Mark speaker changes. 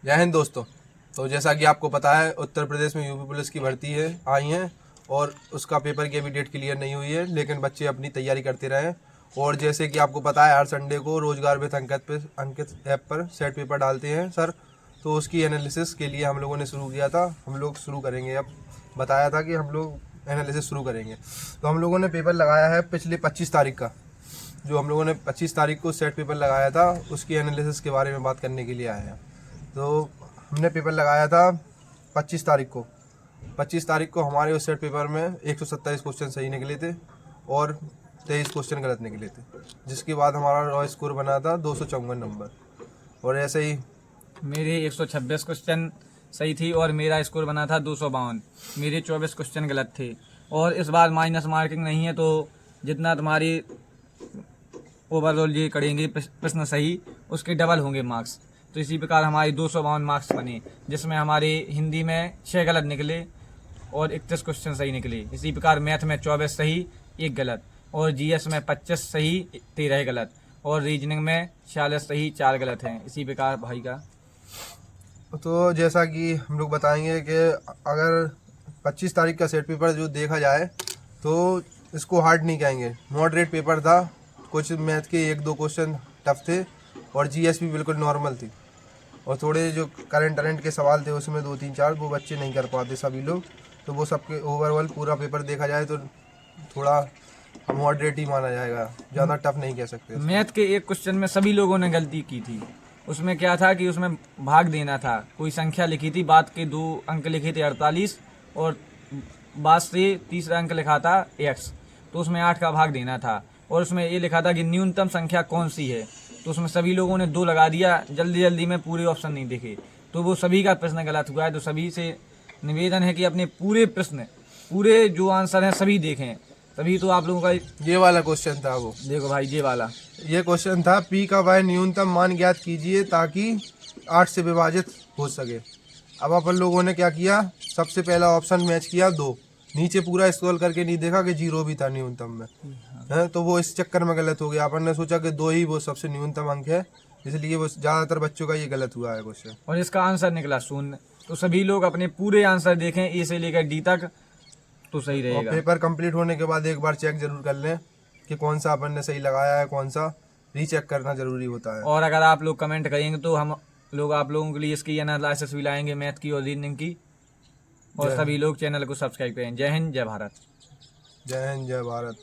Speaker 1: जय हिंद दोस्तों। तो जैसा कि आपको पता है, उत्तर प्रदेश में यूपी पुलिस की भर्ती आई है और उसका पेपर की अभी डेट क्लियर नहीं हुई है, लेकिन बच्चे अपनी तैयारी करते रहे। और जैसे कि आपको पता है, हर संडे को रोजगार विथ अंकित ऐप पर सेट पेपर डालते हैं सर। तो उसकी एनालिसिस के लिए हम लोगों ने शुरू किया था। हम लोग शुरू करेंगे, अब बताया था कि हम लोग एनालिसिस शुरू करेंगे। तो हम लोगों ने पेपर लगाया है पिछले 25 तारीख का। जो हम लोगों ने 25 तारीख को सेट पेपर लगाया था, उसकी एनालिसिस के बारे में बात करने के लिए आए हैं। तो हमने पेपर लगाया था 25 तारीख को। 25 तारीख को हमारे उस सेट पेपर में 127 क्वेश्चन सही निकले थे और 23 क्वेश्चन गलत निकले थे, जिसके बाद हमारा रॉ स्कोर बना था 254 नंबर। और ऐसे ही
Speaker 2: मेरे 126 क्वेश्चन सही थी और मेरा स्कोर बना था 252। मेरे 24 क्वेश्चन गलत थे। और इस बार माइनस मार्किंग नहीं है, तो जितना तुम्हारी ओवरऑल ये करेंगे प्रश्न सही, उसके डबल होंगे मार्क्स। तो इसी प्रकार हमारे 252 मार्क्स बने, जिसमें हमारे हिंदी में 6 गलत निकले और 31 क्वेश्चन सही निकले। इसी प्रकार मैथ में 24 सही 1 गलत, और जीएस में 25 सही 13 गलत, और रीजनिंग में 46 सही 4 गलत हैं। इसी प्रकार भाई का
Speaker 1: तो जैसा कि हम लोग बताएंगे कि अगर 25 तारीख का सेट पेपर जो देखा जाए तो इसको हार्ड नहीं कहेंगे, मॉडरेट पेपर था। कुछ मैथ के 1-2 क्वेश्चन टफ थे और जीएस भी बिल्कुल नॉर्मल थी। और थोड़े जो करंट के सवाल थे उसमें 2-3-4 वो बच्चे नहीं कर पाते सभी लोग। तो वो सबके ओवरऑल पूरा पेपर देखा जाए तो थोड़ा मॉडरेट ही माना जाएगा, ज़्यादा टफ नहीं कह सकते।
Speaker 2: मैथ के एक क्वेश्चन में सभी लोगों ने गलती की थी। उसमें क्या था कि उसमें भाग देना था, कोई संख्या लिखी थी, बात के 2 अंक लिखे थे 48, और बात से तीसरा अंक लिखा था x, तो उसमें 8 का भाग देना था। और उसमें ये लिखा था कि न्यूनतम संख्या कौन सी है, तो उसमें सभी लोगों ने 2 लगा दिया, जल्दी में पूरे ऑप्शन नहीं देखे, तो वो सभी का प्रश्न गलत हुआ है। तो सभी से निवेदन है कि अपने पूरे प्रश्न, पूरे जो आंसर हैं सभी देखें, तभी तो आप लोगों का।
Speaker 1: ये वाला क्वेश्चन था, वो
Speaker 2: देखो भाई, ये
Speaker 1: क्वेश्चन था, पी का वाई न्यूनतम मान ज्ञात कीजिए ताकि 8 से विभाजित हो सके। अब अपन लोगों ने क्या किया, सबसे पहला ऑप्शन मैच किया 2, नीचे पूरा स्क्रॉल करके नहीं देखा कि 0 भी था न्यूनतम में है, तो वो इस चक्कर में गलत हो गया। अपन ने सोचा कि 2 ही वो सबसे न्यूनतम अंक है, इसलिए वो ज़्यादातर बच्चों का ये गलत हुआ है क्वेश्चन।
Speaker 2: और इसका आंसर निकला 0। तो सभी लोग अपने पूरे आंसर देखें, ए से लेकर डी तक, तो सही
Speaker 1: और
Speaker 2: रहेगा।
Speaker 1: पेपर कंप्लीट होने के बाद एक बार चेक जरूर कर लें कि कौन सा अपन ने सही लगाया है, कौन सा रीचेक करना जरूरी होता है।
Speaker 2: और अगर आप लोग कमेंट करेंगे तो हम लोग आप लोगों के लिए इसकी एनालिसिस भी लाएंगे, मैथ की और रीजनिंग की। और सभी लोग चैनल को सब्सक्राइब करें। जय हिंद, जय भारत।
Speaker 1: जय हिंद, जय भारत।